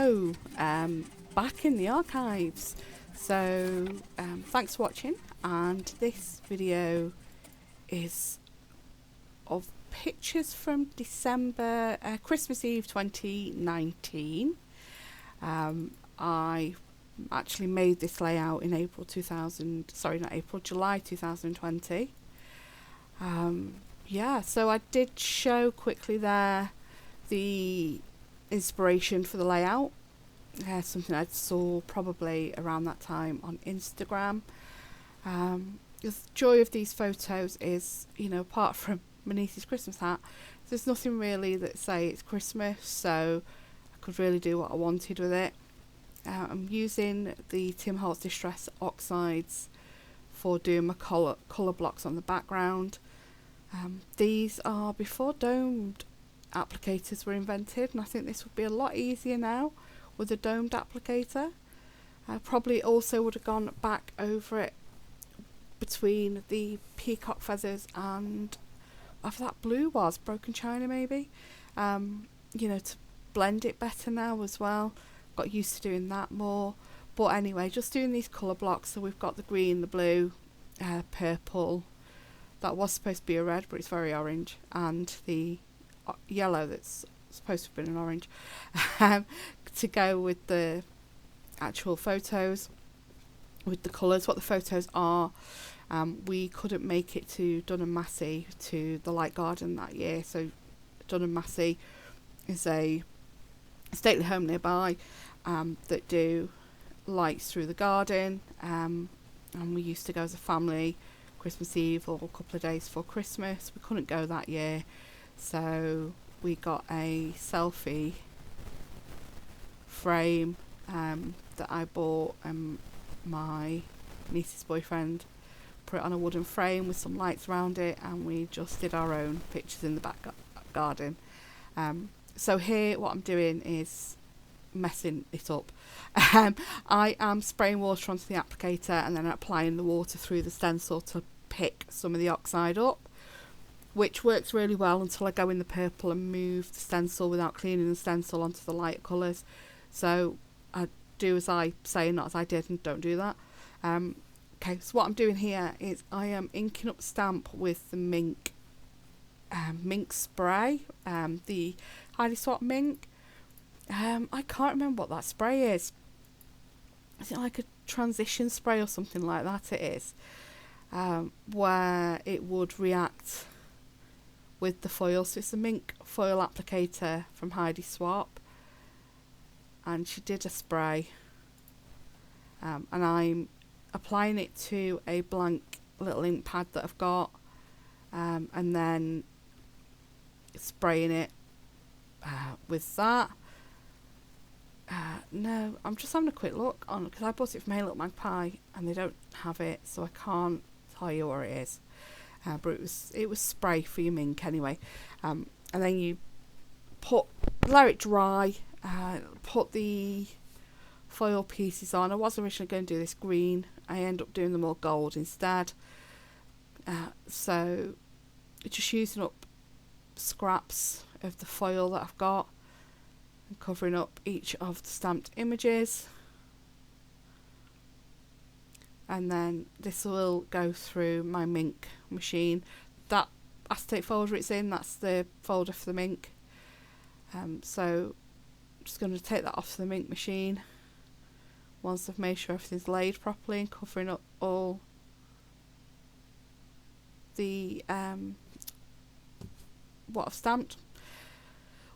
video back in the archives. So thanks for watching, and this video is of pictures from December, Christmas Eve 2019. I actually made this layout in July 2020. Yeah, so I did show quickly there the inspiration for the layout. Something I saw probably around that time on Instagram. The joy of these photos is, you know, apart from my niece's Christmas hat, there's nothing really that say it's Christmas, so I could really do what I wanted with it. I'm using the Tim Holtz Distress Oxides for doing my colour blocks on the background. These are before domed applicators were invented, and I think this would be a lot easier now with a domed applicator. I probably also would have gone back over it between the peacock feathers and whatever that blue was, broken china maybe, you know, to blend it better now as well. Got used to doing that more, but anyway, just doing these colour blocks. So we've got the green, the blue, purple, that was supposed to be a red but it's very orange, and the yellow that's supposed to have been an orange, to go with the actual photos, with the colours. What the photos are, we couldn't make it to Dun & Massey, to the Light Garden that year, so Dun & Massey is a stately home nearby that do lights through the garden, and we used to go as a family Christmas Eve or a couple of days before Christmas. We couldn't go that year, so we got a selfie frame that I bought, and my niece's boyfriend put it on a wooden frame with some lights around it, and we just did our own pictures in the back garden. So here what I'm doing is messing it up. I am spraying water onto the applicator and then applying the water through the stencil to pick some of the oxide up, which works really well until I go in the purple and move the stencil without cleaning the stencil onto the light colours. So I do as I say, not as I did, and don't do that. Okay, so what I'm doing here is I am inking up the stamp with the mink spray, the Heidi Swap mink. I can't remember what that spray is. Is it like a transition spray or something like that? It is, where it would react with the foil. So it's a mink foil applicator from Heidi Swap, and she did a spray, and I'm applying it to a blank little ink pad that I've got, and then spraying it with that. No, I'm just having a quick look on, because I bought it from Hey Look Magpie and they don't have it, so I can't tell you where it is. But it was spray for your mink anyway. And then you let it dry, put the foil pieces on. I was originally going to do this green. I end up doing them all gold instead. So just using up scraps of the foil that I've got and covering up each of the stamped images, and then this will go through my mink machine. That acetate folder it's in, that's the folder for the mink. So I'm just going to take that off the mink machine once I've made sure everything's laid properly and covering up all the what I've stamped.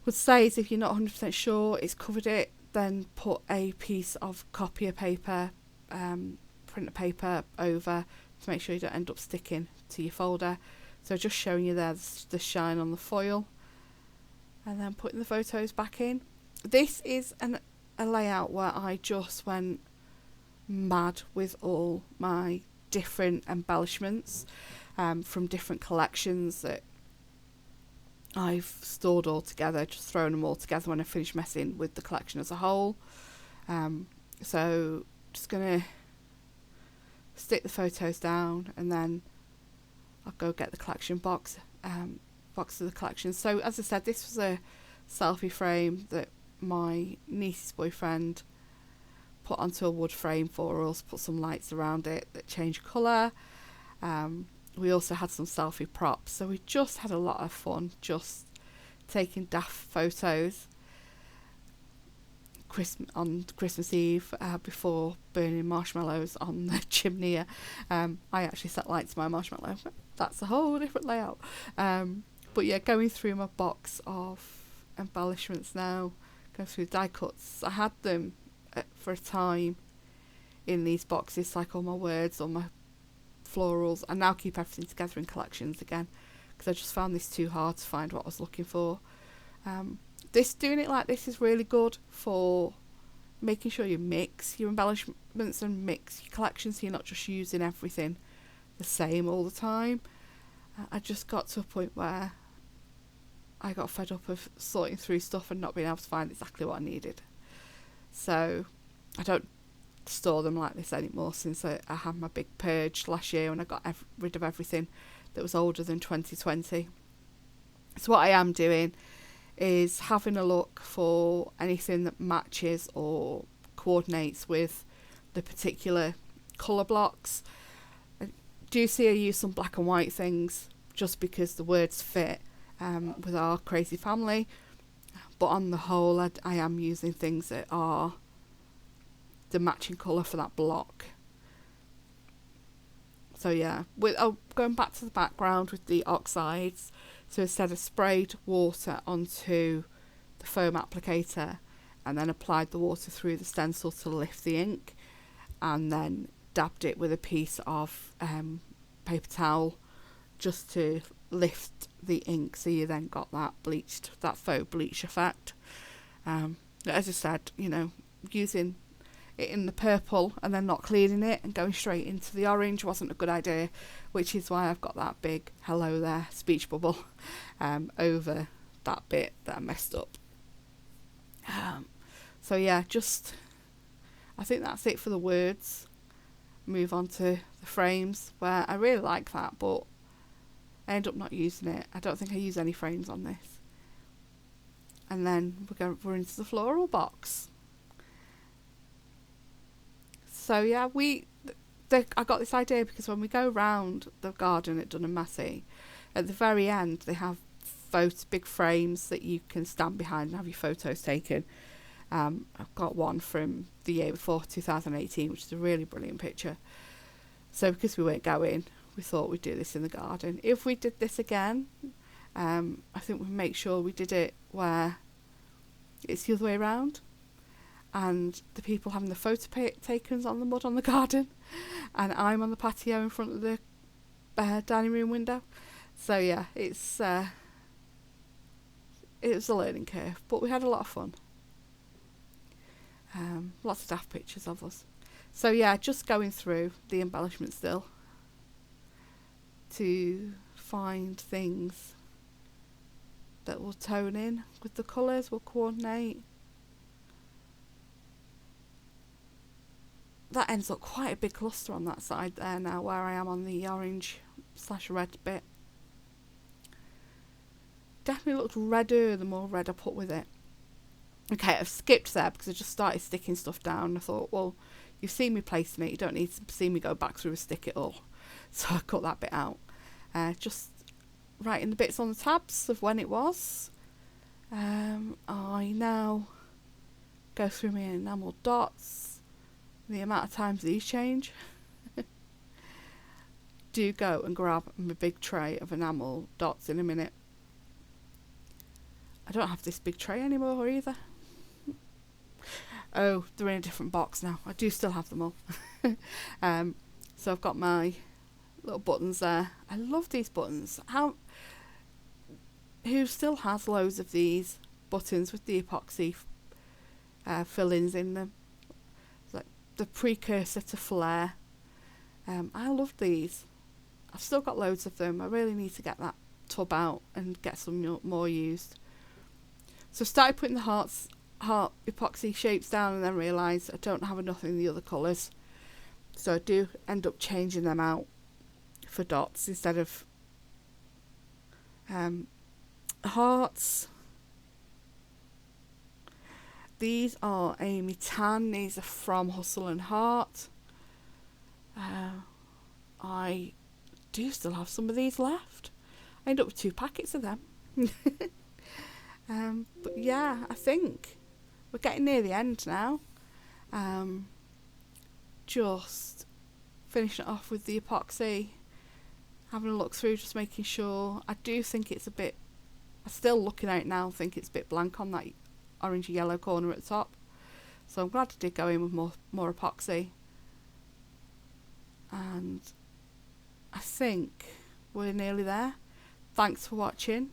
Would say is, if you're not 100% sure it's covered it, then put a piece of copier paper, printer paper over to make sure you don't end up sticking to your folder. So just showing you there the shine on the foil, and then putting the photos back in. This is a layout where I just went mad with all my different embellishments from different collections that I've stored all together, just thrown them all together when I finish messing with the collection as a whole. So just gonna stick the photos down, and then I'll go get the collection box of the collection. So as I said, this was a selfie frame that my niece's boyfriend put onto a wood frame for us, put some lights around it that change colour. We also had some selfie props, so we just had a lot of fun just taking daft photos on Christmas Eve before burning marshmallows on the chimney. I actually set light to my marshmallow. That's a whole different layout. But yeah, going through my box of embellishments now, going through die cuts. I had them for a time in these boxes, like all my words, all my florals. I now keep everything together in collections again because I just found this too hard to find what I was looking for. Doing it like this is really good for making sure you mix your embellishments and mix your collections, so you're not just using everything the same all the time. I just got to a point where I got fed up of sorting through stuff and not being able to find exactly what I needed. So I don't store them like this anymore since I had my big purge last year and I got rid of everything that was older than 2020. So what I am doing is having a look for anything that matches or coordinates with the particular colour blocks. I do see I use some black and white things just because the words fit with our crazy family, but on the whole I am using things that are the matching colour for that block. So yeah, going back to the background with the oxides, so instead I sprayed water onto the foam applicator and then applied the water through the stencil to lift the ink, and then dabbed it with a piece of paper towel just to lift the ink, so you then got that faux bleach effect. As I said, using it in the purple and then not cleaning it and going straight into the orange wasn't a good idea, which is why I've got that big hello there speech bubble over that bit that I messed up. So yeah, I think that's it for the words. Move on to the frames, where I really like that, but I end up not using it. I don't think I use any frames on this. And then we're into the floral box. So yeah, I got this idea because when we go round the garden at Dun & Massey, at the very end they have big frames that you can stand behind and have your photos taken. I've got one from the year before, 2018, which is a really brilliant picture. So because we weren't going, we thought we'd do this in the garden. If we did this again, I think we'd make sure we did it where it's the other way around, and the people having the photo takens on the mud on the garden, and I'm on the patio in front of the dining room window. So yeah, it was a learning curve, but we had a lot of fun. Lots of daft pictures of us. So yeah, just going through the embellishment still to find things that will tone in with the colours, will coordinate. That ends up quite a big cluster on that side there now, where I am on the orange/red bit. Definitely looked redder the more red I put with it. Okay, I've skipped there because I just started sticking stuff down. I thought, well, you've seen me placing it, you don't need to see me go back through and stick it all. So I cut that bit out. Just writing the bits on the tabs of when it was. I now go through my enamel dots, the amount of times these change. Do go and grab my big tray of enamel dots in a minute. I don't have this big tray anymore either. Oh, they're in a different box now. I do still have them all. So I've got my little buttons there. I love these buttons. Who still has loads of these buttons with the epoxy fillings in them? It's like the precursor to flare. I love these. I've still got loads of them. I really need to get that tub out and get some more used. So I started putting the heart epoxy shapes down and then realised I don't have enough in the other colours. So I do end up changing them out for dots instead of hearts. These are Amy Tan. These are from Hustle and Heart. I do still have some of these left. I ended up with 2 packets of them. But yeah, I think we're getting near the end now. Just finishing it off with the epoxy, having a look through, just making sure. I do think it's a bit, I'm still looking at it now, think it's a bit blank on that orangey yellow corner at the top. So I'm glad I did go in with more epoxy. And I think we're nearly there. Thanks for watching.